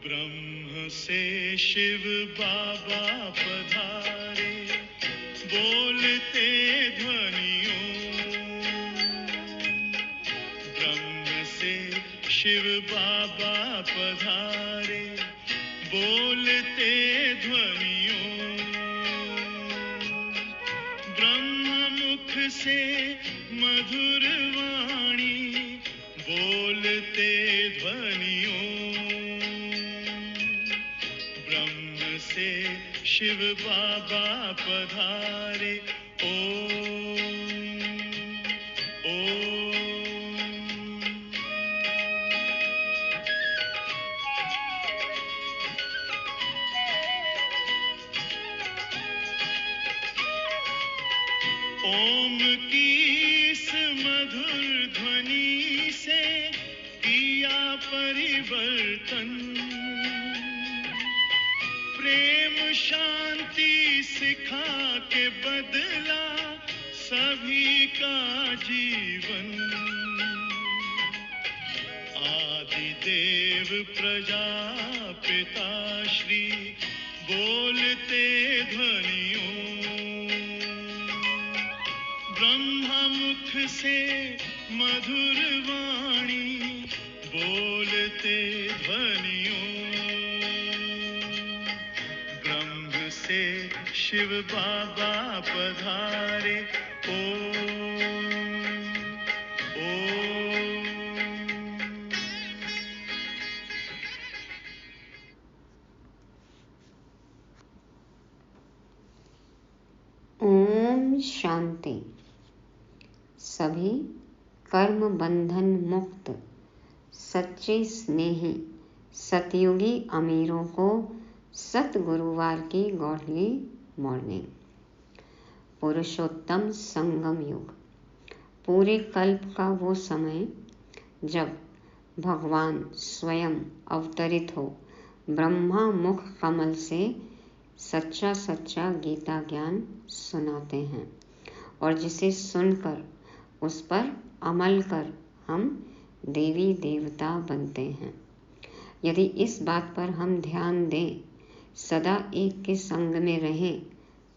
ब्रह्म से शिव बाबा पधारे, बोलते ध्वनियों। ब्रह्म से शिव बाबा पधारे, बोलते ध्वनियों। ब्रह्म मुख से मधुर वाणी, बोलते ध्वनियों। ब्रह्म से शिव बाबा पधारे, ओम ओम। ओम की इस मधुर ध्वनि से किया परिवर्तन। प्रेम शांति सिखा के बदला सभी का जीवन। आदिदेव प्रजापिता श्री बोलते ध्वनियों। ब्रह्मा मुख से मधुर वाणी, बोलते ध्वनियों। ब्रह्म से शिव बाबा पधारे, ओम ओम। ओम शांति। सभी कर्म बंधन मुक्त सच्चे स्नेही सतयुगी अमीरों को सतगुरुवार की गॉडली मॉर्निंग। पुरुषोत्तम संगम युग, पूरे कल्प का वो समय जब भगवान स्वयं अवतरित हो ब्रह्मा मुख कमल से सच्चा सच्चा गीता ज्ञान सुनाते हैं, और जिसे सुनकर उस पर अमल कर हम देवी देवता बनते हैं। यदि इस बात पर हम ध्यान दें, सदा एक के संग में रहें,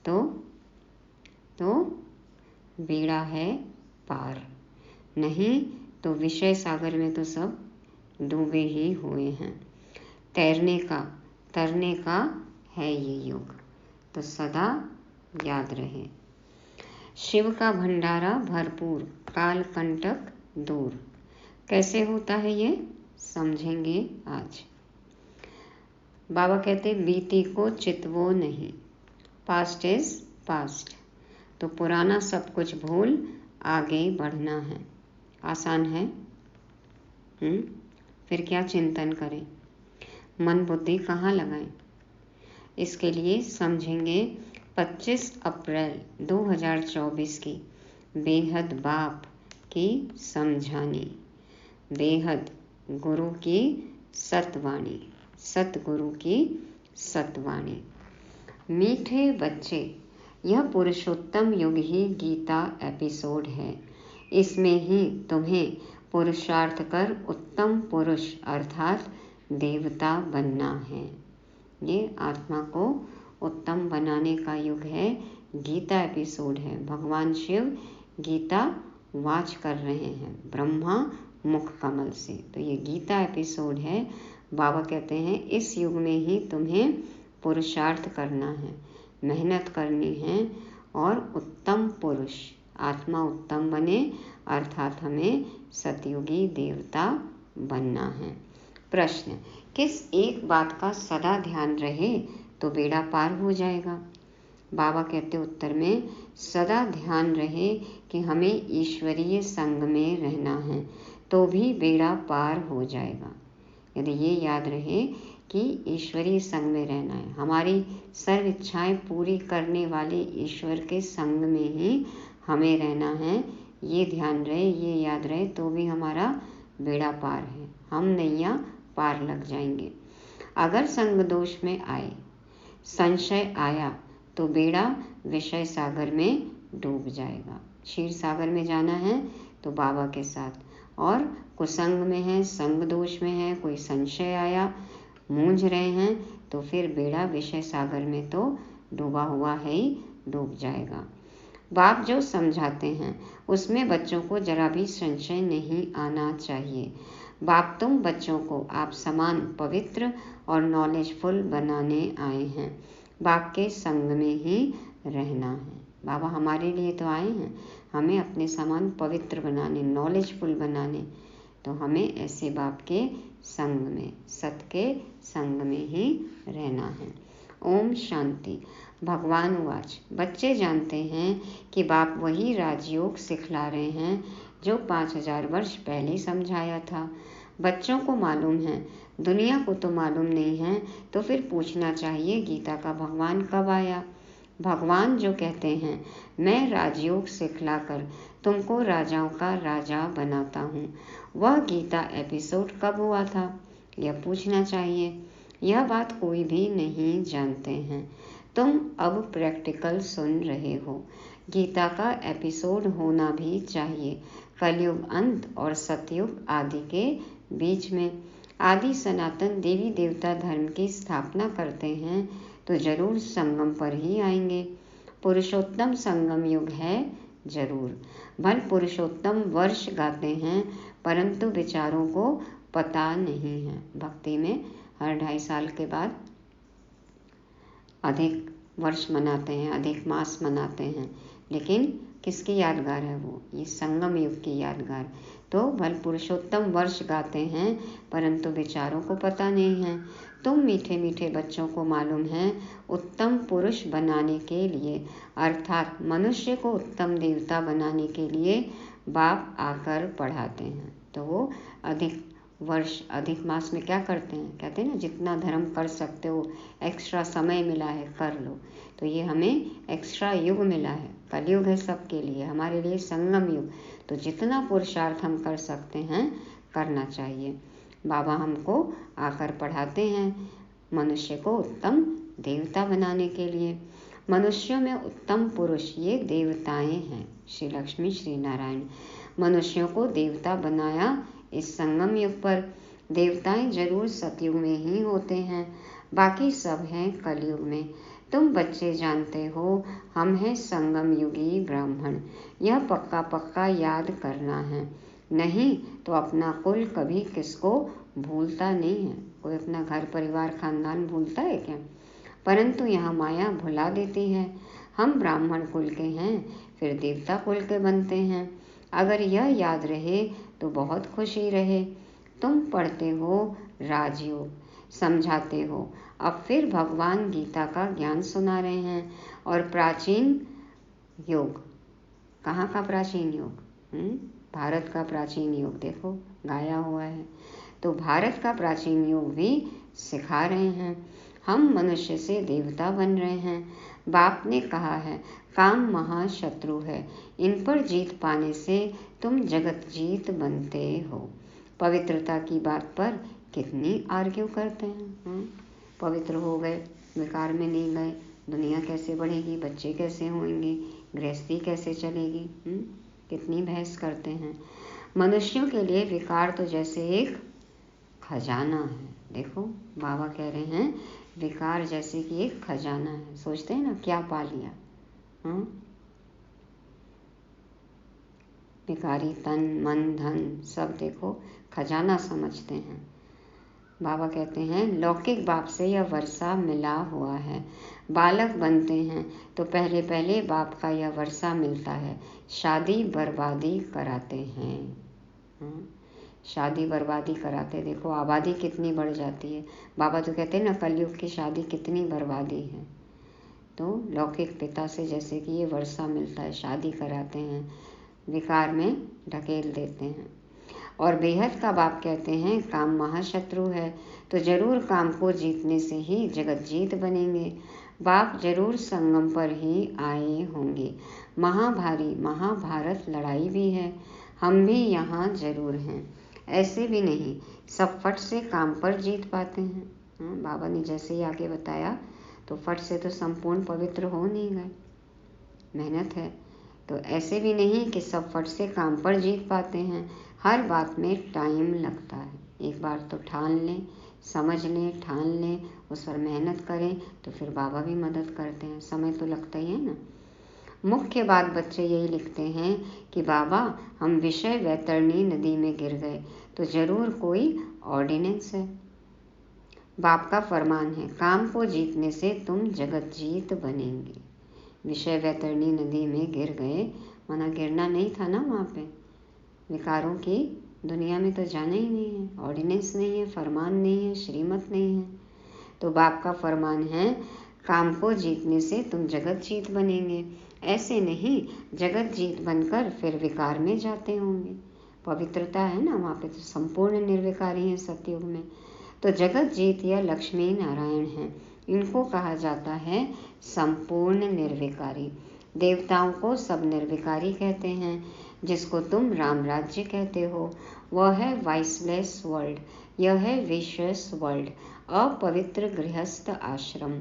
तो बेड़ा है पार, नहीं तो विषय सागर में तो सब डूबे ही हुए हैं। तरने का है ये युग, तो सदा याद रहे। शिव का भंडारा भरपूर, काल कंटक दूर। कैसे होता है ये समझेंगे आज। बाबा कहते बीती को चितवो नहीं, पास्ट इज पास्ट। तो पुराना सब कुछ भूल आगे बढ़ना है। आसान है। फिर क्या चिंतन करें, मन बुद्धि कहाँ लगाएं। इसके लिए समझेंगे 25 अप्रैल 2024 की बेहद बाप की समझानी, बेहद गुरु की सतवाणी, सतगुरु की सतवाणी। मीठे बच्चे, यह पुरुषोत्तम युग ही गीता एपिसोड है। इसमें ही तुम्हें पुरुषार्थ कर उत्तम पुरुष अर्थात देवता बनना है। ये आत्मा को उत्तम बनाने का युग है। गीता एपिसोड है। भगवान शिव गीता वाच कर रहे हैं ब्रह्मा मुख कमल से, तो ये गीता एपिसोड है। बाबा कहते हैं इस युग में ही तुम्हें पुरुषार्थ करना है, मेहनत करनी है और उत्तम पुरुष आत्मा उत्तम बने, अर्थात हमें सतयुगी देवता बनना है। प्रश्न, किस एक बात का सदा ध्यान रहे तो बेड़ा पार हो जाएगा। बाबा कहते उत्तर में सदा ध्यान रहे कि हमें ईश्वरीय संग में रहना है तो भी बेड़ा पार हो जाएगा। यदि ये याद रहे कि ईश्वरीय संग में रहना है, हमारी सर्व इच्छाएं पूरी करने वाले ईश्वर के संग में ही हमें रहना है, ये ध्यान रहे, ये याद रहे, तो भी हमारा बेड़ा पार है, हम नैया पार लग जाएंगे। अगर संग दोष में आए, संशय आया, तो बेड़ा विषय सागर में डूब जाएगा। क्षीर सागर में जाना है तो बाबा के साथ, और कुसंग में है, संग दोष में है, कोई संशय आया, मूंझ रहे हैं, तो फिर बेड़ा विषय सागर में तो डूबा हुआ है ही, डूब जाएगा। बाप जो समझाते हैं उसमें बच्चों को जरा भी संशय नहीं आना चाहिए। बाप तुम बच्चों को आप समान पवित्र और नॉलेजफुल बनाने आए हैं। बाप के संग में ही रहना है। बाबा हमारे लिए तो आए हैं, हमें अपने समान पवित्र बनाने, नॉलेजफुल बनाने, तो हमें ऐसे बाप के संग में, सत के संग में ही रहना है। ओम शांति। भगवान वाच। बच्चे जानते हैं कि बाप वही राजयोग सिखला रहे हैं जो 5000 वर्ष पहले समझाया था। बच्चों को मालूम है, दुनिया को तो मालूम नहीं है, तो फिर पूछना चाहिए गीता का भगवान कब आया। भगवान जो कहते हैं मैं राजयोग सिखलाकर तुमको राजाओं का राजा बनाता हूँ, वह गीता एपिसोड कब हुआ था, यह पूछना चाहिए। यह बात कोई भी नहीं जानते हैं। तुम अब प्रैक्टिकल सुन रहे हो। गीता का एपिसोड होना भी चाहिए कलयुग अंत और सतयुग आदि के बीच में। आदि सनातन देवी देवता धर्म की स्थापना करते हैं तो जरूर संगम पर ही आएंगे। पुरुषोत्तम संगम युग है जरूर। भल पुरुषोत्तम वर्ष गाते हैं परंतु विचारों को पता नहीं है। भक्ति में हर 2.5 साल के बाद अधिक वर्ष मनाते हैं, अधिक मास मनाते हैं, लेकिन किसकी यादगार है वो? ये संगम युग की यादगार। तो भल पुरुषोत्तम वर्ष गाते हैं परंतु विचारों को पता नहीं है। तुम मीठे मीठे बच्चों को मालूम है उत्तम पुरुष बनाने के लिए, अर्थात मनुष्य को उत्तम देवता बनाने के लिए बाप आकर पढ़ाते हैं। तो वो अधिक वर्ष, अधिक मास में क्या करते हैं? कहते हैं ना जितना धर्म कर सकते हो, एक्स्ट्रा समय मिला है कर लो। तो ये हमें एक्स्ट्रा युग मिला है, कलयुग है सबके लिए, हमारे लिए संगम युग। तो जितना पुरुषार्थ हम कर सकते हैं करना चाहिए। बाबा हमको आकर पढ़ाते हैं मनुष्य को उत्तम देवता बनाने के लिए। मनुष्यों में उत्तम पुरुष ये देवताएं हैं। श्री लक्ष्मी श्री नारायण। मनुष्यों को देवता बनाया इस संगम युग पर। देवताएं जरूर सतयुग में ही होते हैं, बाकी सब हैं कलयुग में। तुम बच्चे जानते हो हम हैं संगम युगी ब्राह्मण। यह पक्का पक्का याद करना है, नहीं तो अपना कुल कभी किसको भूलता नहीं है। कोई अपना घर परिवार खानदान भूलता है क्या? परंतु यहाँ माया भुला देती है। हम ब्राह्मण कुल के हैं, फिर देवता कुल के बनते हैं। अगर यह याद रहे तो बहुत खुशी रहे। तुम पढ़ते हो राजयोग, समझाते हो, अब फिर भगवान गीता का ज्ञान सुना रहे हैं। और प्राचीन योग, कहाँ का प्राचीन योग? भारत का प्राचीन योग देखो गाया हुआ है। तो भारत का प्राचीन योग भी सिखा रहे हैं। हम मनुष्य से देवता बन रहे हैं। बाप ने कहा है काम महाशत्रु है, इन पर जीत पाने से तुम जगत जीत बनते हो। पवित्रता की बात पर कितनी आर्ग्यू करते हैं। पवित्र हो गए, विकार में नहीं गए, दुनिया कैसे बढ़ेगी, बच्चे कैसे होंगे, गृहस्थी कैसे चलेगी, कितनी बहस करते हैं। मनुष्यों के लिए विकार तो जैसे एक खजाना है। देखो बाबा कह रहे हैं विकार जैसे कि एक खजाना है। सोचते हैं ना क्या पा लिया। विकारी तन मन धन सब देखो खजाना समझते हैं। बाबा कहते हैं लौकिक बाप से यह वर्षा मिला हुआ है। बालक बनते हैं तो पहले पहले बाप का यह वर्षा मिलता है। शादी बर्बादी कराते हैं। शादी बर्बादी कराते, देखो आबादी कितनी बढ़ जाती है। बाबा तो कहते हैं ना कलयुग की शादी कितनी बर्बादी है। तो लौकिक पिता से जैसे कि ये वर्षा मिलता है, शादी कराते हैं, विकार में ढकेल देते हैं। और बेहद का बाप कहते हैं काम महाशत्रु है, तो जरूर काम को जीतने से ही जगत जीत बनेंगे। बाप जरूर संगम पर ही आए होंगे। महाभारी महाभारत लड़ाई भी है, हम भी यहाँ जरूर हैं। ऐसे भी नहीं सब फट से काम पर जीत पाते हैं। बाबा ने जैसे ही आगे बताया तो फट से तो संपूर्ण पवित्र हो नहीं गए, मेहनत है। तो ऐसे भी नहीं कि सब फट से काम पर जीत पाते हैं, हर बात में टाइम लगता है। एक बार तो ठान लें, समझ लें, ठान लें, उस पर मेहनत करें तो फिर बाबा भी मदद करते हैं। समय तो लगता ही है ना। मुख्य बात बच्चे यही लिखते हैं कि बाबा हम विषय वैतरणी नदी में गिर गए तो जरूर कोई ऑर्डिनेंस है। बाप का फरमान है काम को जीतने से तुम जगत जीत बनेंगे। विषय वैतरणी नदी में गिर गए माना गिरना नहीं था ना, वहाँ पे विकारों की दुनिया में तो जाना ही नहीं है, ऑर्डिनेंस नहीं है, फरमान नहीं है, श्रीमत नहीं है। तो बाप का फरमान है काम को जीतने से तुम जगत जीत बनेंगे। ऐसे नहीं जगत जीत बनकर फिर विकार में जाते होंगे। पवित्रता है ना वहाँ पे, तो संपूर्ण निर्विकारी है सतयुग में। तो जगत जीत या लक्ष्मी नारायण हैं, इनको कहा जाता है संपूर्ण निर्विकारी। देवताओं को सब निर्विकारी कहते हैं। जिसको तुम राम राज्य कहते हो वह है वाइसलेस वर्ल्ड, यह है विशेष वर्ल्ड, अपवित्र गृहस्थ आश्रम।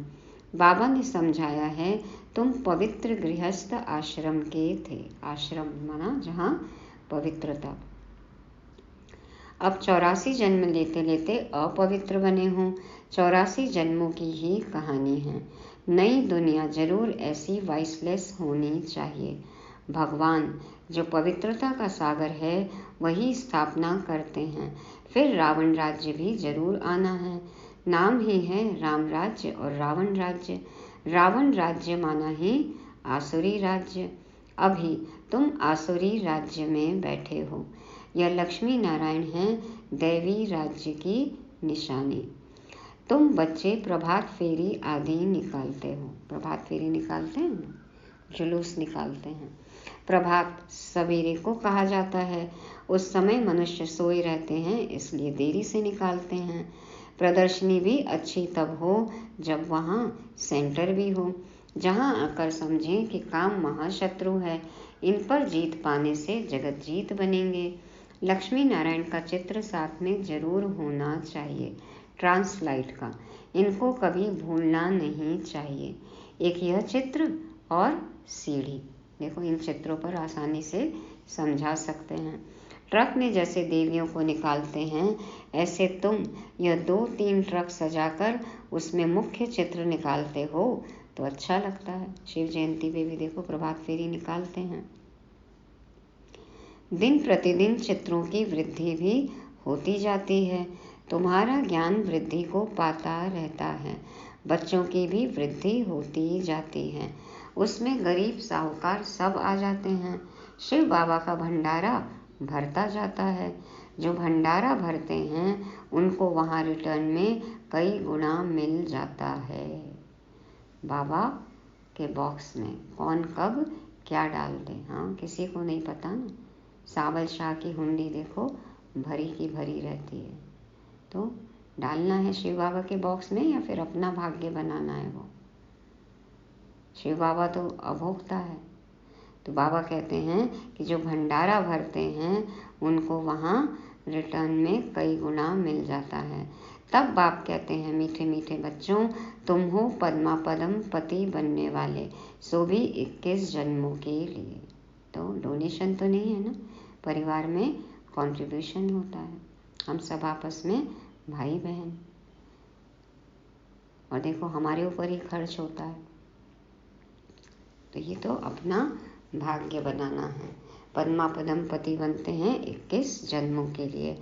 बाबा ने समझाया है तुम पवित्र गृहस्थ आश्रम के थे। आश्रम माना जहाँ पवित्रता। अब 84 जन्म लेते लेते अपवित्र बने हो। 84 जन्मों की ही कहानी है। नई दुनिया जरूर ऐसी वाइसलेस होनी चाहिए। भगवान जो पवित्रता का सागर है वही स्थापना करते हैं। फिर रावण राज्य भी जरूर आना है। नाम ही है राम राज्य और रावण राज्य। रावण राज्य माना ही आसुरी राज्य। अभी तुम आसुरी राज्य में बैठे हो। यह लक्ष्मी नारायण है दैवी राज्य की निशानी। तुम बच्चे प्रभात फेरी आदि निकालते हो। प्रभात फेरी निकालते हैं, जुलूस निकालते हैं। प्रभात सवेरे को कहा जाता है। उस समय मनुष्य सोए रहते हैं, इसलिए देरी से निकालते हैं। प्रदर्शनी भी अच्छी तब हो जब वहाँ सेंटर भी हो, जहाँ आकर समझें कि काम महाशत्रु है, इन पर जीत पाने से जगत जीत बनेंगे। लक्ष्मी नारायण का चित्र साथ में जरूर होना चाहिए, ट्रांसलाइट का। इनको कभी भूलना नहीं चाहिए। एक यह चित्र और सीढ़ी, देखो इन चित्रों पर आसानी से समझा सकते हैं। ट्रक में जैसे देवियों को निकालते हैं, ऐसे तुम यह 2-3 ट्रक सजाकर उसमें मुख्य चित्र निकालते हो तो अच्छा लगता है। शिव जयंती पे भी देखो प्रभात फेरी निकालते हैं। दिन प्रतिदिन चित्रों की वृद्धि भी होती जाती है। तुम्हारा ज्ञान वृद्धि को पाता रहता है। बच्चों की भी वृद्धि होती जाती है। उसमें गरीब साहूकार सब आ जाते हैं। शिव बाबा का भंडारा भरता जाता है। जो भंडारा भरते हैं उनको वहाँ रिटर्न में कई गुना मिल जाता है। बाबा के बॉक्स में कौन कब क्या डाल दे, हाँ किसी को नहीं पता ना। सावल शाह की हुंडी देखो भरी की भरी रहती है। तो डालना है शिव बाबा के बॉक्स में या फिर अपना भाग्य बनाना है। वो शिव बाबा तो अभोक्ता है। तो बाबा कहते हैं कि जो भंडारा भरते हैं उनको वहाँ रिटर्न में कई गुना मिल जाता है। तब बाप कहते हैं मीठे मीठे बच्चों, तुम हो पद्मा पदम पति बनने वाले, सो भी 21 जन्मों के लिए। तो डोनेशन तो नहीं है ना, परिवार में कंट्रीब्यूशन होता है। हम सब आपस में भाई बहन, और देखो हमारे ऊपर ही खर्च होता है। तो ये तो अपना भाग्य बनाना है। पद्मा पदम पति बनते हैं 21 जन्मों के लिए।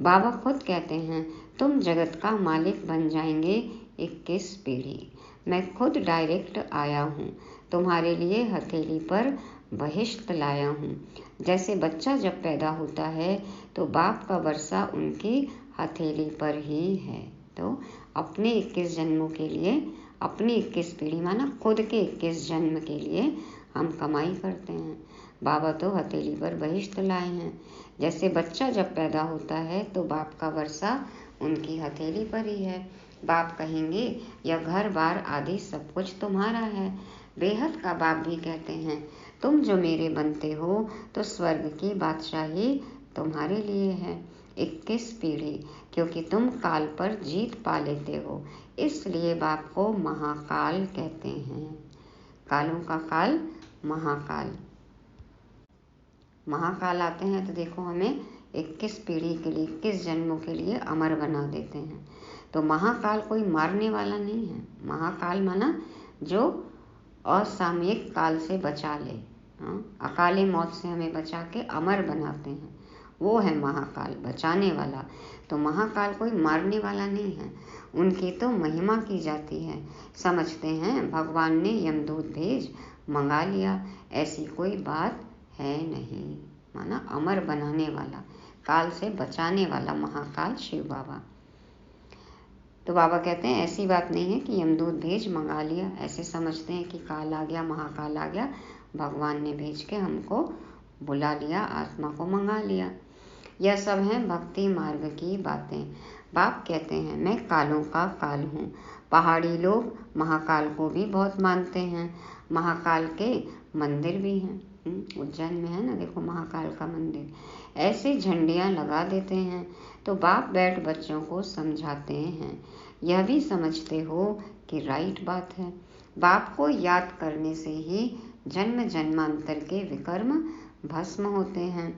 बाबा खुद कहते हैं तुम जगत का मालिक बन जाएंगे 21 पीढ़ी। मैं खुद डायरेक्ट आया हूँ, तुम्हारे लिए हथेली पर बहिष्ट लाया हूँ। जैसे बच्चा जब पैदा होता है तो बाप का वर्षा उनकी हथेली पर ही है। तो अपने 21 जन्मों के लिए, अपनी 21 पीढ़ी माना खुद के 21 जन्म के लिए हम कमाई करते हैं। बाबा तो हथेली पर बहिष्ट लाए हैं। जैसे बच्चा जब पैदा होता है तो बाप का वर्षा उनकी हथेली पर ही है। बाप कहेंगे यह घर बार आदि सब कुछ तुम्हारा है। बेहद का बाप भी कहते हैं तुम जो मेरे बनते हो तो स्वर्ग की बादशाही तुम्हारे लिए है। 21 पीढ़ी, क्योंकि तुम काल पर जीत पा लेते हो, इसलिए बाप को महाकाल कहते हैं। कालों का काल महाकाल। महाकाल आते हैं तो देखो हमें 21 पीढ़ी के लिए, 21 जन्मों के लिए अमर बना देते हैं। तो महाकाल कोई मारने वाला नहीं है। महाकाल माना जो असामयिक काल से बचा ले, अकाले मौत से हमें बचा के अमर बनाते हैं, वो है महाकाल, बचाने वाला। तो महाकाल कोई मारने वाला नहीं है, उनकी तो महिमा की जाती है। समझते हैं भगवान ने यमदूत भेज मंगा लिया, ऐसी कोई बात है नहीं। माना अमर बनाने वाला, काल से बचाने वाला महाकाल शिव बाबा। तो बाबा कहते हैं ऐसी बात नहीं है कि यमदूत भेज मंगा लिया, ऐसे समझते हैं कि काल आ गया, महाकाल आ गया, भगवान ने भेज के हमको बुला लिया, आत्मा को मंगा लिया। यह सब है भक्ति मार्ग की बातें। बाप कहते हैं मैं कालों का काल हूँ। पहाड़ी लोग महाकाल को भी बहुत मानते हैं। महाकाल के मंदिर भी हैं, उज्जैन में है ना, देखो महाकाल का मंदिर। ऐसे झंडियाँ लगा देते हैं। तो बाप बैठ बच्चों को समझाते हैं, यह भी समझते हो कि राइट बात है। बाप को याद करने से ही जन्म जन्मांतर के विकर्म भस्म होते हैं,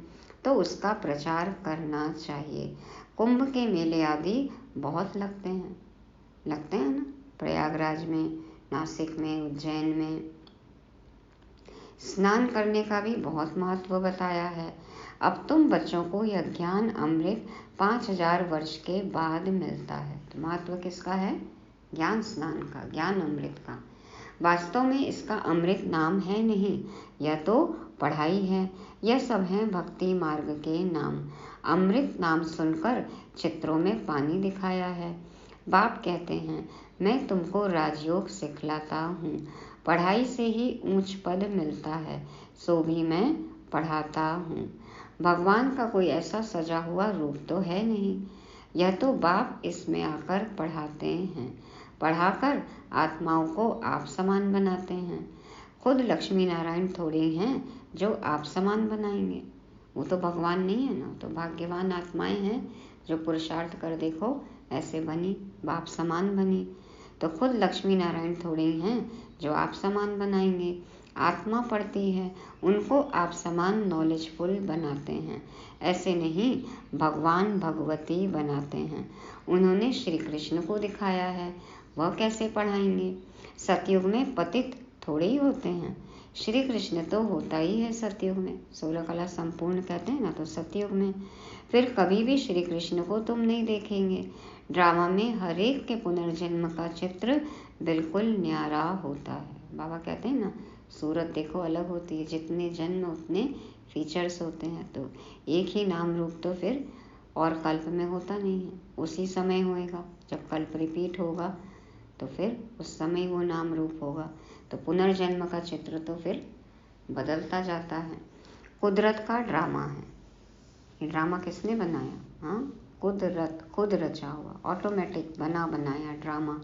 तो उसका प्रचार करना चाहिए। कुंभ के मेले आदि बहुत लगते हैं ना, प्रयागराज में, नासिक में, उज्जैन में। स्नान करने का भी बहुत महत्व बताया है। अब तुम बच्चों को यह ज्ञान अमृत 5000 वर्ष के बाद मिलता है। तो महत्व किसका है? ज्ञान स्नान का, ज्ञान अमृत का। वास्तव में इसका अमृत नाम है नहीं, यह तो पढ़ाई है। यह सब है भक्ति मार्ग के नाम। अमृत नाम सुनकर चित्रों में पानी दिखाया है। बाप कहते हैं मैं तुमको राजयोग सिखलाता हूँ। पढ़ाई से ही ऊंच पद मिलता है, सो भी मैं पढ़ाता हूँ। भगवान का कोई ऐसा सजा हुआ रूप तो है नहीं, यह तो बाप इसमें आकर पढ़ाते हैं। पढ़ाकर आत्माओं को आप समान बनाते हैं। खुद लक्ष्मी नारायण थोड़े हैं जो आप समान बनाएंगे, वो तो भगवान नहीं है ना। तो भाग्यवान आत्माएं हैं जो पुरुषार्थ कर देखो ऐसे बनी, बाप समान बनी। तो खुद लक्ष्मी नारायण थोड़े हैं जो आप समान बनाएंगे। आत्मा पढ़ती है, उनको आप समान नॉलेजफुल बनाते हैं। ऐसे नहीं, भगवान भगवती बनाते हैं। उन्होंने श्री कृष्ण को दिखाया है, वह कैसे पढ़ाएंगे? सतयुग में पतित थोड़े ही होते हैं, श्री कृष्ण तो होता ही है सतयुग में। 16 कला संपूर्ण कहते हैं ना, तो सतयुग में। फिर कभी भी श्री कृष्ण को तुम नहीं देखेंगे। ड्रामा में हर एक के पुनर्जन्म का चित्र बिल्कुल न्यारा होता है। बाबा कहते हैं ना, सूरत देखो अलग होती है, जितने जन्म उतने फीचर्स होते हैं। तो एक ही नाम रूप तो फिर और कल्प में होता नहीं है, उसी समय होएगा। जब कल्प रिपीट होगा तो फिर उस समय वो नाम रूप होगा। तो पुनर्जन्म का चित्र तो फिर बदलता जाता है। कुदरत का ड्रामा है। ये ड्रामा किसने बनाया? हाँ, कुदरत, खुद रचा हुआ, ऑटोमेटिक बना बनाया ड्रामा।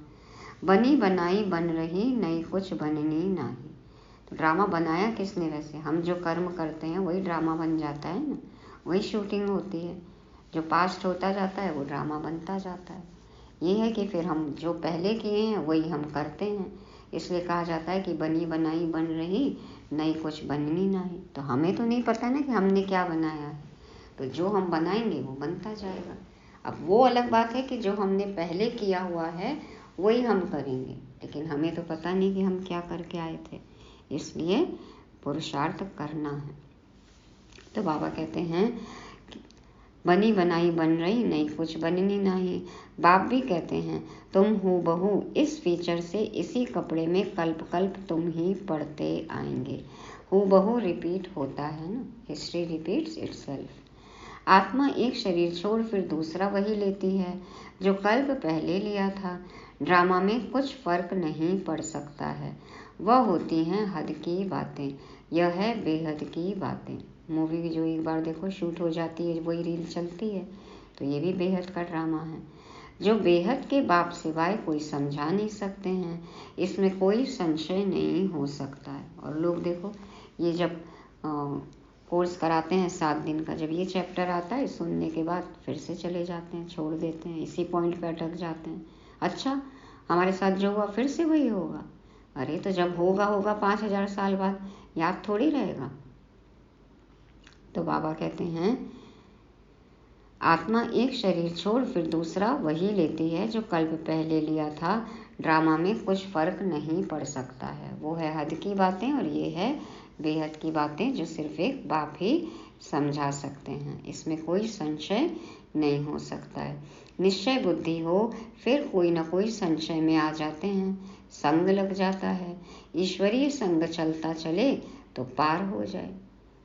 बनी बनाई बन रही, नई कुछ बननी नहीं। तो ड्रामा बनाया किसने? वैसे हम जो कर्म करते हैं वही ड्रामा बन जाता है ना, वही शूटिंग होती है। जो पास्ट होता जाता है वो ड्रामा बनता जाता है। ये है कि फिर हम जो पहले किए हैं वही हम करते हैं। इसलिए कहा जाता है कि बनी बनाई बन रही, नई कुछ बननी नहीं। तो हमें तो नहीं पता ना कि हमने क्या बनाया है, तो जो हम बनाएंगे वो बनता जाएगा। अब वो अलग बात है कि जो हमने पहले किया हुआ है वही हम करेंगे, लेकिन हमें तो पता नहीं कि हम क्या करके आए थे। इसलिए पुरुषार्थ करना है। तो बाबा कहते हैं बनी बनाई बन रही, नई कुछ बननी नहीं। बाप भी कहते हैं तुम हूबहू इस फीचर से इसी कपड़े में कल्प कल्प तुम ही पढ़ते आएंगे। हूबहू रिपीट होता है ना, हिस्ट्री रिपीट्स इटसेल्फ। आत्मा एक शरीर छोड़ फिर दूसरा वही लेती है जो कल्प पहले लिया था। ड्रामा में कुछ फर्क नहीं पड़ सकता है, वह होती हैं हद की बातें, यह है बेहद की बातें। मूवी जो एक बार देखो शूट हो जाती है, वही रील चलती है, तो ये भी बेहद का ड्रामा है जो बेहद के बाप सिवाय कोई समझा नहीं सकते हैं। इसमें कोई संशय नहीं हो सकता है। और लोग देखो ये जब कोर्स कराते हैं 7 दिन का। जब ये चैप्टर आता है सुनने के बाद फिर से चले जाते हैं, छोड़ देते हैं, इसी पॉइंट पे अटक जाते हैं। अच्छा, हमारे साथ जो हुआ फिर से वही होगा। अरे तो जब होगा 5000 साल बाद, याद थोड़ी रहेगा। तो बाबा कहते हैं आत्मा एक शरीर छोड़ फिर दूसरा वही लेती है जो कल्प पहले लिया था। ड्रामा में कुछ फर्क नहीं पड़ सकता है। वो है हद की बातें और ये है बेहद की बातें जो सिर्फ एक बाप ही समझा सकते हैं। इसमें कोई संशय नहीं हो सकता है। निश्चय बुद्धि हो फिर कोई ना कोई संशय में आ जाते हैं, संग लग जाता है। ईश्वरीय संग चलता चले तो पार हो जाए।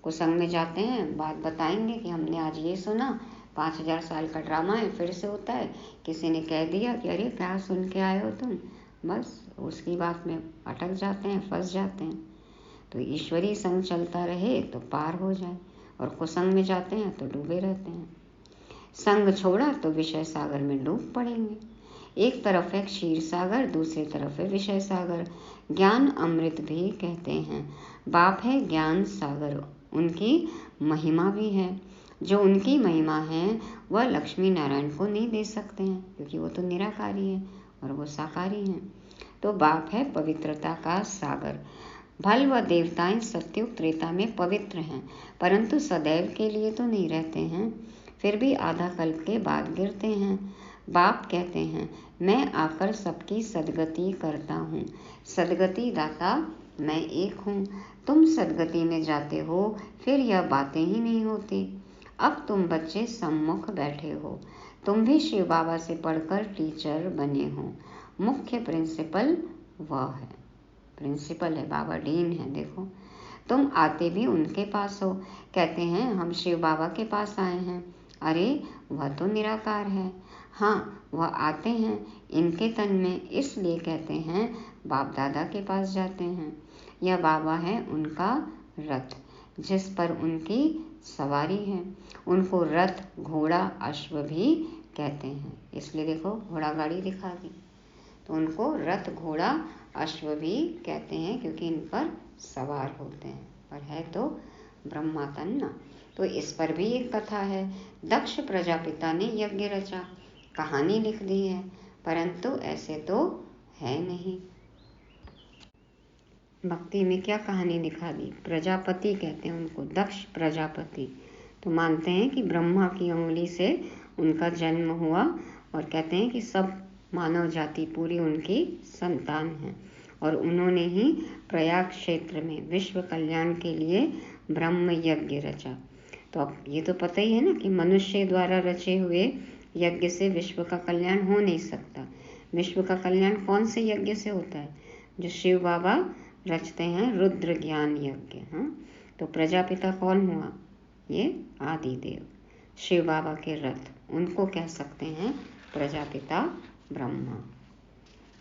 कुसंग में जाते हैं, बात बताएंगे कि हमने आज ये सुना, 5000 साल का ड्रामा है, फिर से होता है। किसी ने कह दिया कि अरे क्या सुन के आए हो तुम, बस उसकी बात में अटक जाते हैं, फंस जाते हैं। तो ईश्वरीय संग चलता रहे तो पार हो जाए, और कुसंग में जाते हैं तो डूबे रहते हैं। संग छोड़ा तो विषय सागर में डूब पड़ेंगे। एक तरफ है क्षीर सागर, दूसरी तरफ है विषय सागर। ज्ञान अमृत भी कहते हैं। बाप है ज्ञान सागर, उनकी महिमा भी है। जो उनकी महिमा है वह लक्ष्मी नारायण को नहीं दे सकते हैं, क्योंकि वो तो निराकारी है और वो साकारी हैं। तो बाप है पवित्रता का सागर। भल व देवताएं सत्युग त्रेता में पवित्र हैं, परंतु सदैव के लिए तो नहीं रहते हैं, फिर भी आधा कल्प के बाद गिरते हैं। बाप कहते हैं मैं आकर सबकी सदगति करता हूँ, सदगति दाता मैं एक हूँ। तुम सदगति में जाते हो फिर यह बातें ही नहीं होती। अब तुम बच्चे सम्मुख बैठे हो, तुम भी शिव बाबा से पढ़कर टीचर बने हो। मुख्य प्रिंसिपल वह है, प्रिंसिपल है बाबा, डीन है। देखो तुम आते भी उनके पास हो, कहते हैं हम शिव बाबा के पास आए हैं। अरे वह तो निराकार है। हाँ, वह आते हैं इनके तन में, इसलिए कहते हैं बाप दादा के पास जाते हैं। यह बाबा है उनका रथ, जिस पर उनकी सवारी है। उनको रथ घोड़ा अश्व भी कहते हैं, इसलिए देखो घोड़ा गाड़ी दिखा दी, तो उनको रथ घोड़ा अश्व भी कहते हैं, क्योंकि इन पर सवार होते हैं। पर है तो ब्रह्मा तन ना। तो इस पर भी एक कथा है। दक्ष प्रजापिता ने यज्ञ रचा, कहानी लिख दी है, परंतु ऐसे तो है नहीं। भक्ति में क्या कहानी दिखा दी? प्रजापति कहते हैं उनको, दक्ष प्रजापति। तो मानते हैं कि ब्रह्मा की उंगली से उनका जन्म हुआ, और कहते हैं कि सब मानव जाति पूरी उनकी संतान है, और उन्होंने ही प्रयाग क्षेत्र में विश्व कल्याण के लिए ब्रह्म यज्ञ रचा। तो अब ये तो पता ही है ना कि मनुष्य द्वारा रचे हुए यज्ञ से विश्व का कल्याण हो नहीं सकता। विश्व का कल्याण कौन से यज्ञ से होता है? जो शिव बाबा रचते हैं, रुद्र ज्ञान यज्ञ। हाँ, तो प्रजापिता कौन हुआ? ये आदिदेव, शिव बाबा के रथ, उनको कह सकते हैं प्रजापिता ब्रह्मा।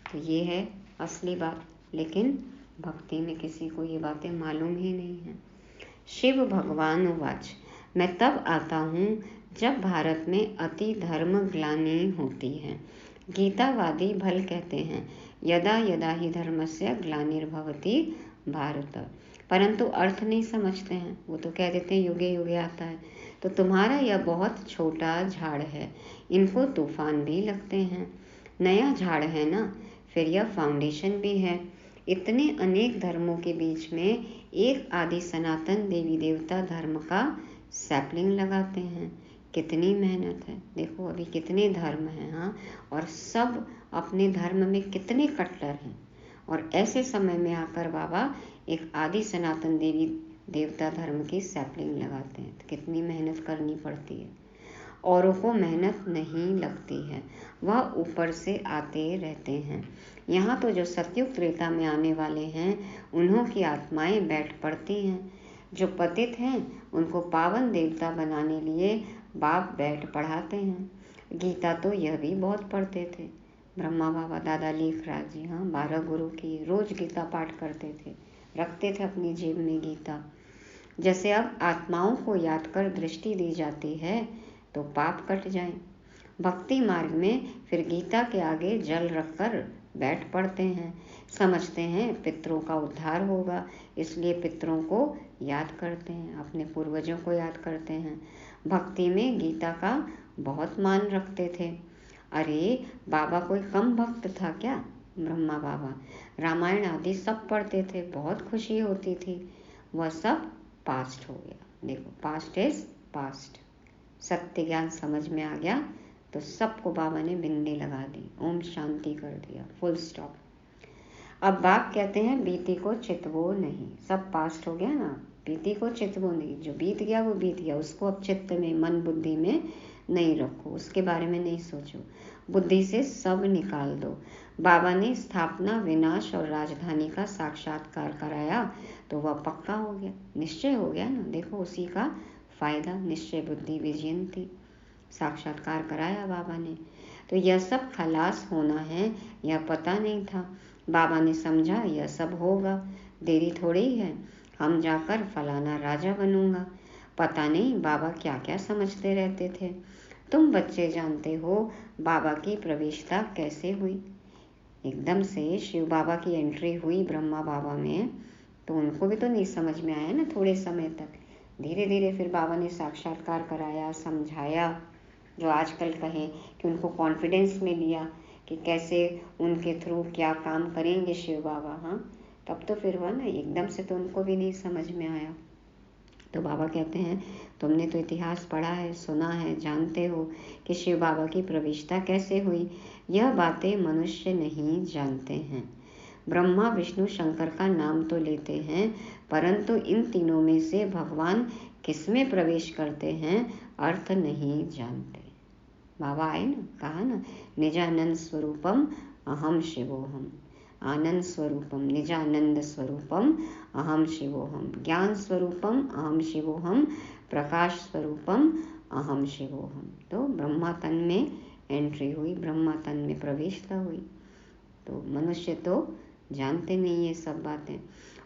तो ये है असली बात, लेकिन भक्ति में किसी को ये बातें मालूम ही नहीं है। शिव भगवान उवाच, मैं तब आता हूँ जब भारत में अति धर्म ग्लानि होती है। गीतावादी भल कहते हैं यदा यदा ही धर्मस्य ग्लानिर्भवति भारत, परंतु अर्थ नहीं समझते हैं। वो तो कह देते हैं युगे युगे आता है। तो तुम्हारा यह बहुत छोटा झाड़ है, इनको तूफान भी लगते हैं। नया झाड़ है ना, फिर यह फाउंडेशन भी है। इतने अनेक धर्मों के बीच में एक आदि सनातन देवी देवता धर्म का सैपलिंग लगाते हैं। कितनी मेहनत है। देखो अभी कितने धर्म हैं, हाँ, और सब अपने धर्म में कितने कट्टर हैं, और ऐसे समय में आकर बाबा एक आदि सनातन देवी देवता धर्म की सैपलिंग लगाते हैं। तो कितनी मेहनत करनी पड़ती है। औरों को मेहनत नहीं लगती है, वह ऊपर से आते रहते हैं। यहाँ तो जो सतयुग त्रेता में आने वाले हैं उन्हों की आत्माएं बैठ पड़ती हैं। जो पतित हैं उनको पावन देवता बनाने लिए बाप बैठ पढ़ाते हैं। गीता तो यह भी बहुत पढ़ते थे ब्रह्मा बाबा दादा लेखराज जी। हाँ, 12 गुरु की रोज गीता पाठ करते थे, रखते थे अपनी जेब में गीता। जैसे अब आत्माओं को याद कर दृष्टि दी जाती है तो पाप कट जाए। भक्ति मार्ग में फिर गीता के आगे जल रखकर बैठ पड़ते हैं, समझते हैं पितरों का उद्धार होगा, इसलिए पितरों को याद करते हैं, अपने पूर्वजों को याद करते हैं। भक्ति में गीता का बहुत मान रखते थे। अरे बाबा कोई कम भक्त था क्या? ब्रह्मा बाबा रामायण आदि सब पढ़ते थे, बहुत खुशी होती थी। वह सब पास्ट हो गया। देखो, पास्ट इज पास्ट। सत्य ज्ञान समझ में आ गया तो सबको बाबा ने बिंदी लगा दी, ओम शांति कर दिया, फुल स्टॉप। अब बाप कहते हैं बीती को चितवो नहीं, सब पास्ट हो गया ना, बीती को चितवो नहीं, जो बीत गया वो बीत गया, उसको अब चित्त में, मन बुद्धि में नहीं रखो, उसके बारे में नहीं सोचो, बुद्धि से सब निकाल दो। बाबा ने स्थापना, विनाश और राजधानी का साक्षात्कार कराया तो वह पक्का हो गया, निश्चय हो गया ना। देखो, उसी का फायदा निश्चय बुद्धि विजयंती, साक्षात्कार कराया बाबा ने। तो यह सब खलास होना है, यह पता नहीं था। बाबा ने समझा यह सब होगा, देरी थोड़ी है, हम जाकर फलाना राजा बनूंगा। पता नहीं बाबा क्या क्या समझते रहते थे। तुम बच्चे जानते हो बाबा की प्रवेशता कैसे हुई। एकदम से शिव बाबा की एंट्री हुई ब्रह्मा बाबा में, तो उनको भी तो नहीं समझ में आया ना थोड़े समय तक। धीरे धीरे फिर बाबा ने साक्षात्कार कराया, समझाया, जो आजकल कहें कि उनको कॉन्फिडेंस में लिया कि कैसे उनके थ्रू क्या काम करेंगे शिव बाबा। हाँ, तब तो फिर हुआ ना, एकदम से तो उनको भी नहीं समझ में आया। तो बाबा कहते हैं तुमने तो इतिहास पढ़ा है, सुना है, जानते हो कि शिव बाबा की प्रविष्टा कैसे हुई। यह बातें मनुष्य नहीं जानते हैं। ब्रह्मा विष्णु शंकर का नाम तो लेते हैं, परंतु इन तीनों में से भगवान किसमें प्रवेश करते हैं अर्थ नहीं जानते। बाबा आए ना, कहा ना, निजानंद स्वरूपम अहम शिवोहम, आनंद स्वरूपम निजानंद स्वरूपम अहम शिवोहम, ज्ञान स्वरूपम अहम शिवोहम, प्रकाश स्वरूपम अहम शिवोहम। तो ब्रह्मा तन में एंट्री हुई, ब्रह्मा तन में प्रवेशता हुई। तो मनुष्य तो जानते नहीं ये सब बातें।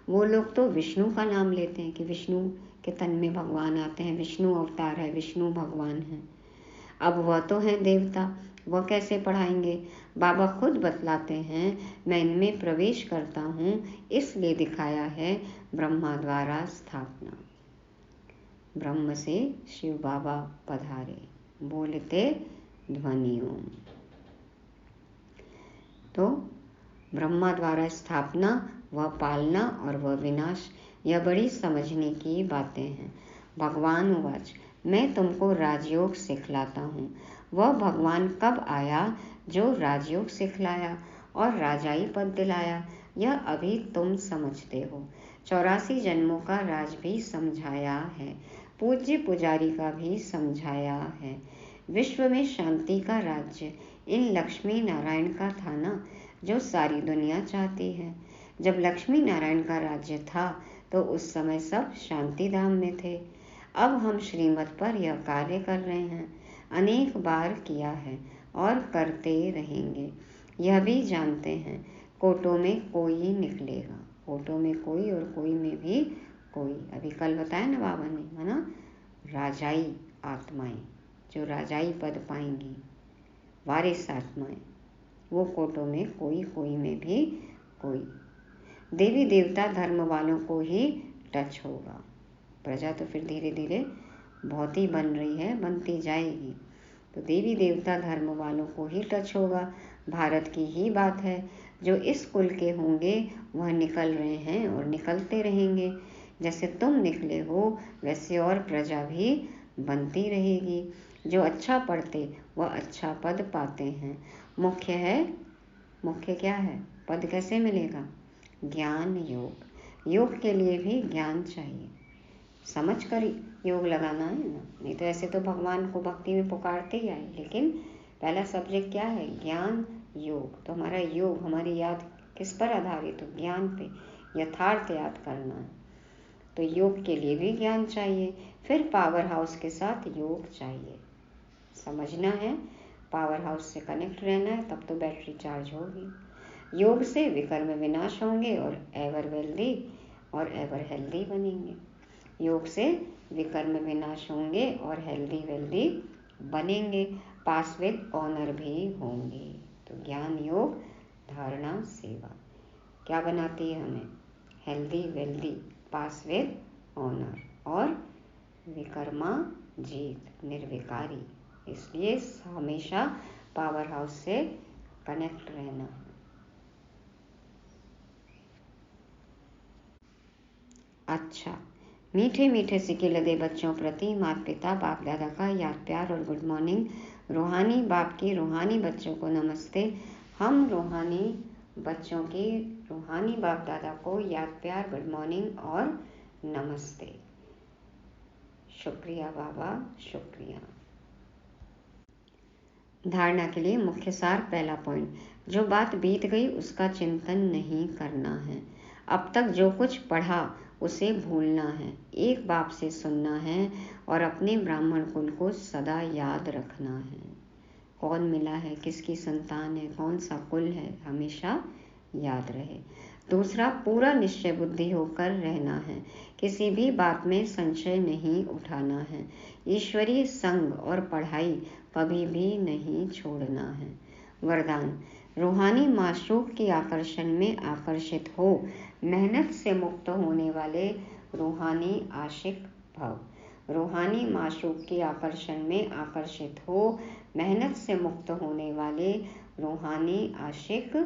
वो लोग तो विष्णु का नाम लेते हैं कि विष्णु के तन में भगवान आते हैं, विष्णु अवतार है, विष्णु भगवान है। अब वह तो है देवता, वह कैसे पढ़ाएंगे। बाबा खुद बतलाते हैं, मैं इनमें प्रवेश करता हूँ, इसलिए दिखाया है ब्रह्मा द्वारा स्थापना। ब्रह्म से शिव बाबा पधारे, बोलते ध्वनि ओम। तो ब्रह्मा द्वारा स्थापना, वह पालना और वह विनाश, यह बड़ी समझने की बातें हैं। भगवान उवाच, मैं तुमको राजयोग सिखलाता हूँ। वह भगवान कब आया जो राजयोग सिखलाया और राजाई पद दिलाया, यह अभी तुम समझते हो। 84 जन्मों का राज भी समझाया है, पूज्य पुजारी का भी समझाया है। विश्व में शांति का राज्य इन लक्ष्मी नारायण का था ना, जो सारी दुनिया चाहती है। जब लक्ष्मी नारायण का राज्य था तो उस समय सब शांति धाम में थे। अब हम श्रीमत पर यह कार्य कर रहे हैं, अनेक बार किया है और करते रहेंगे। यह भी जानते हैं कोटों में कोई निकलेगा, कोटों में कोई और कोई में भी कोई। अभी कल बताया ना बाबा ने, है ना, राजाई आत्माएं जो राजाई पद पाएंगी, वारिस आत्माएं, वो कोटों में कोई, कोई में भी कोई। देवी देवता धर्म वालों को ही टच होगा। प्रजा तो फिर धीरे धीरे बहुत ही बन रही है, बनती जाएगी। तो देवी देवता धर्म वालों को ही टच होगा। भारत की ही बात है, जो इस कुल के होंगे वह निकल रहे हैं और निकलते रहेंगे। जैसे तुम निकले हो वैसे और प्रजा भी बनती रहेगी। जो अच्छा पढ़ते वह अच्छा पद पाते हैं। मुख्य है, मुख्य क्या है, पद कैसे मिलेगा, ज्ञान योग। योग के लिए भी ज्ञान चाहिए, समझ कर योग लगाना है ना, नहीं तो ऐसे तो भगवान को भक्ति में पुकारते ही आए। लेकिन पहला सब्जेक्ट क्या है, ज्ञान योग। तो हमारा योग, हमारी याद किस पर आधारित हो, ज्ञान पे, यथार्थ याद करना है। तो योग के लिए भी ज्ञान चाहिए, फिर पावर हाउस के साथ योग चाहिए। समझना है, पावर हाउस से कनेक्ट रहना है, तब तो बैटरी चार्ज होगी। योग से विकर्म विनाश होंगे और एवर वेल्दी और एवर हेल्दी बनेंगे। योग से विकर्म विनाश होंगे और हेल्दी वेल्दी बनेंगे, पास विद ऑनर भी होंगे। तो ज्ञान योग धारणा सेवा क्या बनाती है हमें? Healthy wealthy pass with honour और विकर्मा जीत निर्विकारी। इसलिए हमेशा पावर हाउस से कनेक्ट रहना। अच्छा, मीठे मीठे सिक्के लदे बच्चों प्रति माता पिता बाप दादा का याद प्यार और गुड मॉर्निंग। रूहानी बाप की रूहानी बच्चों को नमस्ते। हम रूहानी बच्चों की रूहानी बाप दादा को याद प्यार गुड मॉर्निंग और नमस्ते। शुक्रिया बाबा, शुक्रिया। धारणा के लिए मुख्य सार। पहला पॉइंट, जो बात बीत गई उसका चिंतन नहीं करना है। अब तक जो कुछ पढ़ा उसे भूलना है, एक बाप से सुनना है और अपने ब्राह्मण कुल को सदा याद रखना है। कौन मिला है, किसकी संतान है, कौन सा कुल है, हमेशा याद रहे। दूसरा, पूरा निश्चय बुद्धि होकर रहना है, किसी भी बात में संशय नहीं उठाना है। ईश्वरीय संग और पढ़ाई कभी भी नहीं छोड़ना है। वरदान, रूहानी माशूक की आकर्षण में आकर्षित हो, मेहनत से मुक्त होने वाले रूहानी आशिक भव। रूहानी माशूक की आकर्षण में आकर्षित हो, मेहनत से मुक्त होने वाले रूहानी आशिक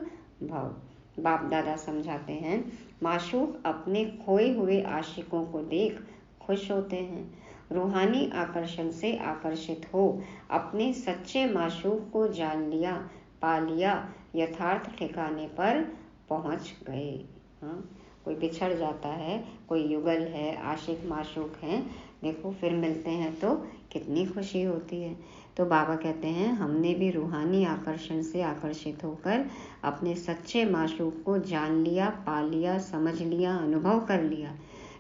भव। बाप दादा समझाते हैं, माशूक अपने खोए हुए आशिकों को देख खुश होते हैं। रूहानी आकर्षण से आकर्षित हो, अपने सच्चे माशूक को जान लिया, पा लिया, यथार्थ ठिकाने पर पहुंच गए। हाँ, कोई बिछड़ जाता है, कोई युगल है, आशिक माशूक हैं, देखो फिर मिलते हैं तो कितनी खुशी होती है। तो बाबा कहते हैं, हमने भी रूहानी आकर्षण से आकर्षित होकर अपने सच्चे माशूक को जान लिया, पा लिया, समझ लिया, अनुभव कर लिया,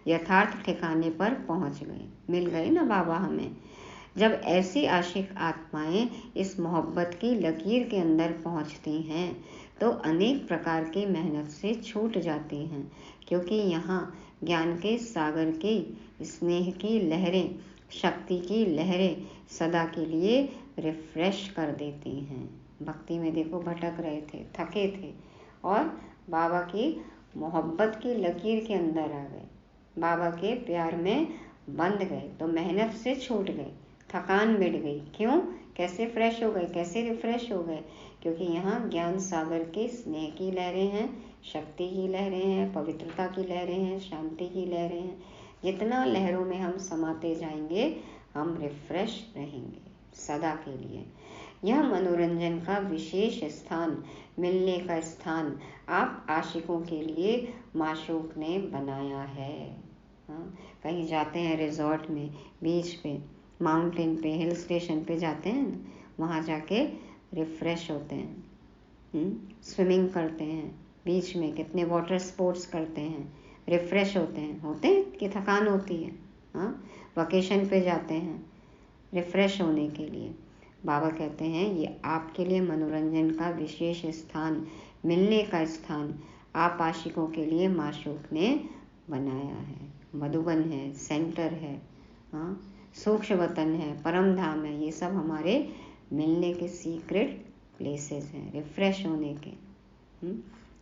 यथार्थ ठिकाने पर पहुंच गए। मिल गए ना बाबा हमें। जब ऐसी आशिक आत्माएं इस मोहब्बत की लकीर के अंदर पहुंचती हैं तो अनेक प्रकार की मेहनत से छूट जाती हैं, क्योंकि यहाँ ज्ञान के सागर के स्नेह की लहरें, शक्ति की लहरें सदा के लिए रिफ्रेश कर देती हैं। भक्ति में देखो भटक रहे थे, थके थे और बाबा की मोहब्बत की लकीर के अंदर आ गए, बाबा के प्यार में बंध गए तो मेहनत से छूट गए, थकान मिट गई। क्यों? कैसे फ्रेश हो गए, कैसे रिफ्रेश हो गए? क्योंकि यहाँ ज्ञान सागर के स्नेह की लहरें हैं, शक्ति की लहरें हैं, पवित्रता की लहरें हैं, शांति की लहरें हैं। जितना लहरों में हम समाते जाएंगे हम रिफ्रेश रहेंगे सदा के लिए। यह मनोरंजन का विशेष स्थान, मिलने का स्थान आप आशिकों के लिए माशूक ने बनाया है। हाँ, कहीं जाते हैं रिजॉर्ट में, बीच पे, माउंटेन पे, हिल स्टेशन पे जाते हैं ना, वहाँ जाके रिफ्रेश होते हैं, स्विमिंग करते हैं बीच में, कितने वाटर स्पोर्ट्स करते हैं, रिफ्रेश होते हैं कि थकान होती है। हाँ, वकेशन पे जाते हैं रिफ्रेश होने के लिए। बाबा कहते हैं ये आपके लिए मनोरंजन का विशेष स्थान, मिलने का स्थान आप आशिकों के लिए माशूक ने बनाया है। मधुबन है, सेंटर है, हाँ, सूक्ष्म वतन है, परम धाम है, ये सब हमारे मिलने के सीक्रेट प्लेसेस हैं, रिफ्रेश होने के।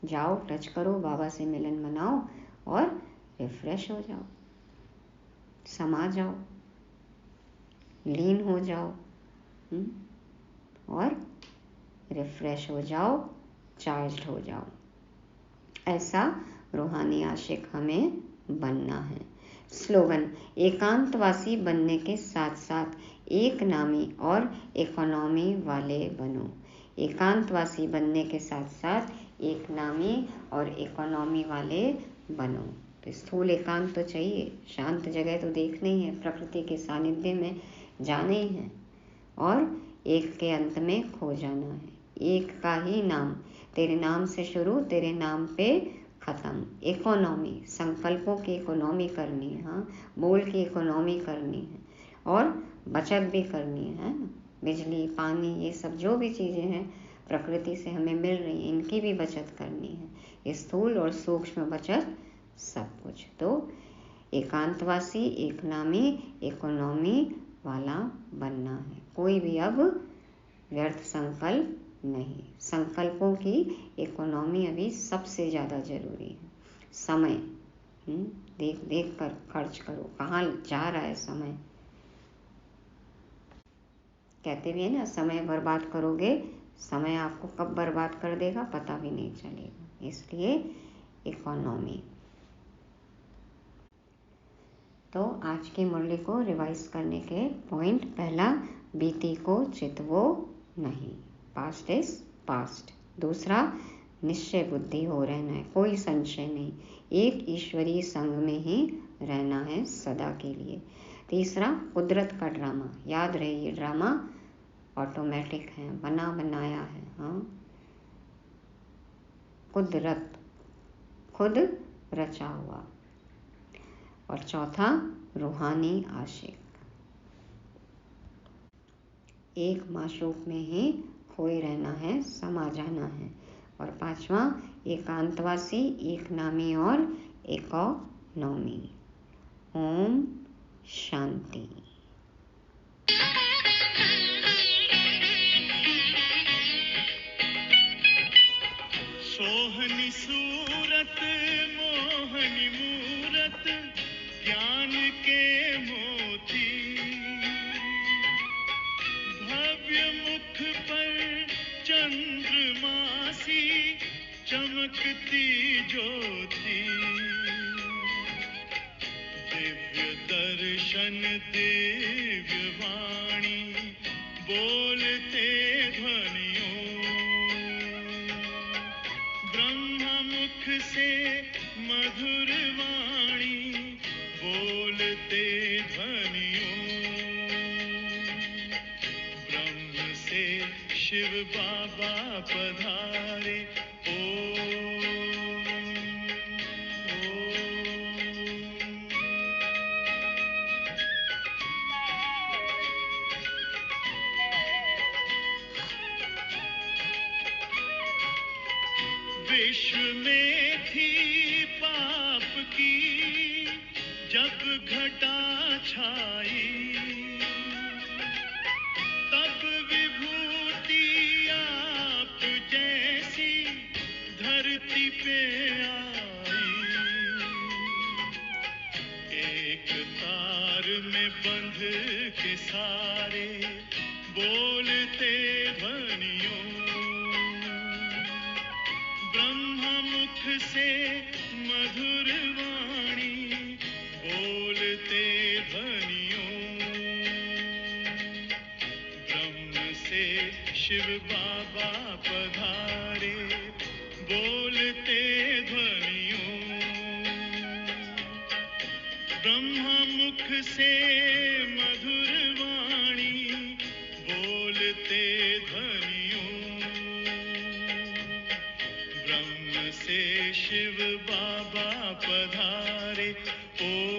जाओ, टच करो, बाबा से मिलन मनाओ और रिफ्रेश हो जाओ, समा जाओ, लीन हो जाओ और रिफ्रेश हो जाओ, चार्ज्ड हो जाओ। ऐसा रूहानी आशिक हमें बनना है। स्लोगन, एकांतवासी बनने के साथ साथ एक नामी और इकोनॉमी वाले बनो। एकांतवासी बनने के साथ साथ एक नामी और इकोनॉमी वाले बनो। तो स्थूल एकांत तो चाहिए, शांत जगह तो देखना ही है, प्रकृति के सानिध्य में जाना ही है और एक के अंत में खो जाना है। एक का ही नाम, तेरे नाम से शुरू, तेरे नाम पे खत्म। इकोनॉमी, संकल्पों की इकोनॉमी करनी है, हाँ, बोल की इकोनॉमी करनी है और बचत भी करनी है ना। बिजली, पानी, ये सब जो भी चीज़ें हैं प्रकृति से हमें मिल रही हैं, इनकी भी बचत करनी है, स्थूल और सूक्ष्म बचत सब कुछ। तो एकांतवासी, एक नामी, इकोनॉमी वाला बनना है। कोई भी अब व्यर्थ संकल्प नहीं। संकल्पों की इकोनॉमी अभी सबसे ज़्यादा जरूरी है। समय देख देख कर खर्च करो, कहाँ जा रहा है समय। कहते भी है ना, समय बर्बाद करोगे, समय आपको कब बर्बाद कर देगा पता भी नहीं चलेगा। इसलिए इकोनॉमी। तो आज की मुरली को रिवाइज करने के पॉइंट: पहला, बीती को चितवो नहीं, पास्ट इज पास्ट। दूसरा, निश्चय बुद्धि हो रहना है, कोई संशय नहीं, एक ईश्वरीय संग में ही रहना है सदा के लिए। तीसरा, कुदरत का ड्रामा, याद रहे ये ड्रामा ऑटोमेटिक है, बना बनाया है। हाँ, कुदरत खुद रचा हुआ। और चौथा, रूहानी आशिक, एक माशूक में ही खोए रहना है, समा जाना है। और पांचवा, एकांतवासी, एक नामी और इकोनॉमी। ओम शांति। सोहनी सूरत मोहनी मूरत, ज्ञान के मोती, भव्य मुख पर चंद्रमासी, चमकती ज्योति, दिव्य दर्शन दिव्य वाणी, बोलते ध्वनियों, ब्रह्म मुख से मधुर वाणी, बोलते ध्वनियों, ब्रह्म से शिव बाबा पधारे। ओम विश्व में थी पाप की जब घटा छाई, तब विभूति आप जैसी धरती पे आई, एक तार में बंध के सारे बोलते ध्वनियों, मुख से मधुर वाणी, बोलते ध्वनियों, ब्रह्म से शिव बाबा पधारे, बोलते ध्वनियों, ब्रह्म मुख से मधुर वाणी, बोलते ध्वनियों, ब्रह्म से शिव बाबा पधारे। ओ